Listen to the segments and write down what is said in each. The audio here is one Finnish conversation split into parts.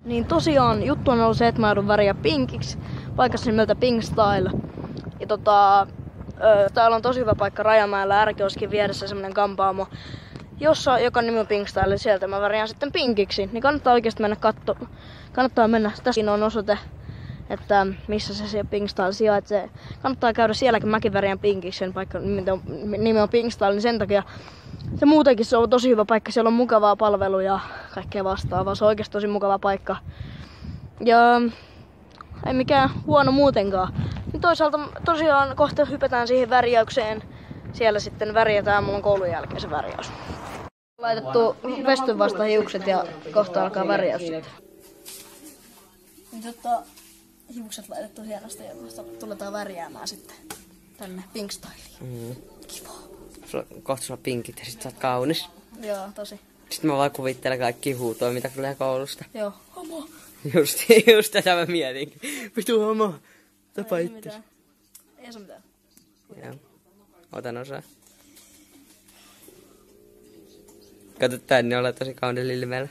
Niin tosiaan juttu on ollut se, että mä joudun väriä pinkiksi paikassa nimeltä Pink Style. Ja täällä on tosi hyvä paikka Rajamäellä, R-kioskin vieressä semmonen kampaamo, joka nimi on Pink Style, sieltä mä värjään sitten pinkiksi. Niin kannattaa oikeesti mennä kannattaa mennä, tässä on osoite, että missä se Pink Style sijaitsee. Kannattaa käydä sielläkin, mäkin värjään pinkiksi, sen paikka nimi on Pink Style, niin sen takia se muutenkin se on tosi hyvä paikka, siellä on mukavaa palvelua ja kaikkea vastaavaa, se on oikeesti tosi mukava paikka. Ja ei mikään huono muutenkaan. Niin toisaalta tosiaan kohta hypätään siihen värjäykseen, siellä sitten värjätään, mulla on koulun jälkeen se värjäys. Laitettu vestyn vasta hiukset ja kohta alkaa värjäys sitten. Nyt hiukset laitettu hienosti ja tuletaan värjäämään sitten tänne Pink Styliin. Kiva. Kohta sulla pinkit ja sit sä oot kaunis. Joo, tosi. Sitten mä vaan kuvittelen kaikki huutoja, mitä tulee koulusta. Joo. Homo. Just tätä mä mietin. Vitu homo. Tapa itses. Ei se mitään. Joo. Otan osaa. Kato tänne, ollaan tosi kaunilla ilmeellä.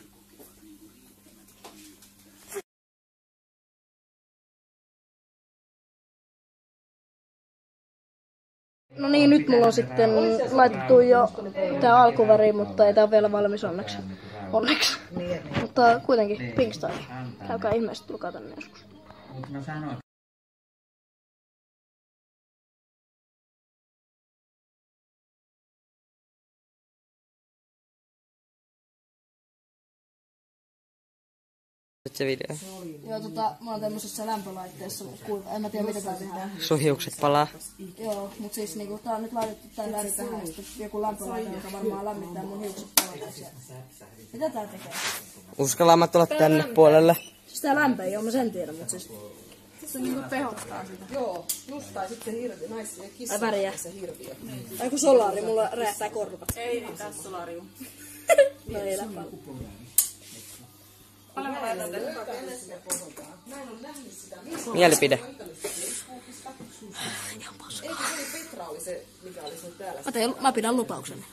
No niin, nyt mulla on sitten laitettu jo tää alkuväri, mutta ei tää ole vielä valmis onneksi. Mutta kuitenkin Pink Style. Käykää ihmeessä, tulkaa tänne joskus. Se video. Joo, mä oon tämmöisessä lämpölaitteessa kuiva. En mä tiedä mitä tää tehdään. Sun hiukset palaa. Joo, mut siis niinku tää on nyt laitettu tää väri tähän ja sitten joku lämpölaite, joka varmaan lämmittää mun hiukset palaksi. Mitä tää tekee? Uskallaan tulla tänne puolelle. Siis tää lämpöä, joo mä sen tiedän, mut siis Se niinku tehostaa sitä. Joo, just tai sitten hirvi, naisia kissa se hirviö. Ai kun solari, mulla räjähtää korvat. Ei niin, tässä solarium. No ei lämpää. Mielipide. Mä pidän lupauksen.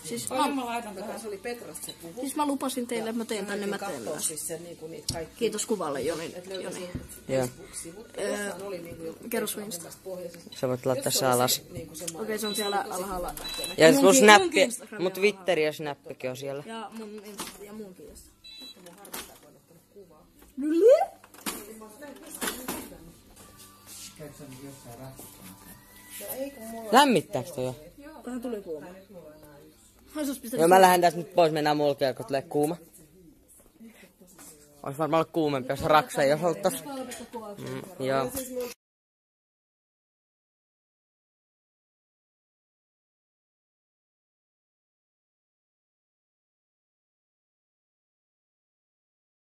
Siis Mä laitan tähän, se oli Petrasta se puhu. Siis mä lupasin teille, että mä teen tänne, mä teen myös. Kiitos kuvalle, Joni. Joo. Kerro sun Insta. Sä voit laittaa se alas. Okei, se on siellä alhaalla. Ja mun snappi, mun Twitteri ja snappikin on siellä. Ja mun Insta ja munkin Insta. Lämmittääks toi jo? Vähän tuli kuuma. Joo, mä lähden tästä nyt pois, mennään mulkeen, kun tulee kuuma. Ois varmaan ollut kuumempi, jos raksa ei jos ollut tossa. Joo.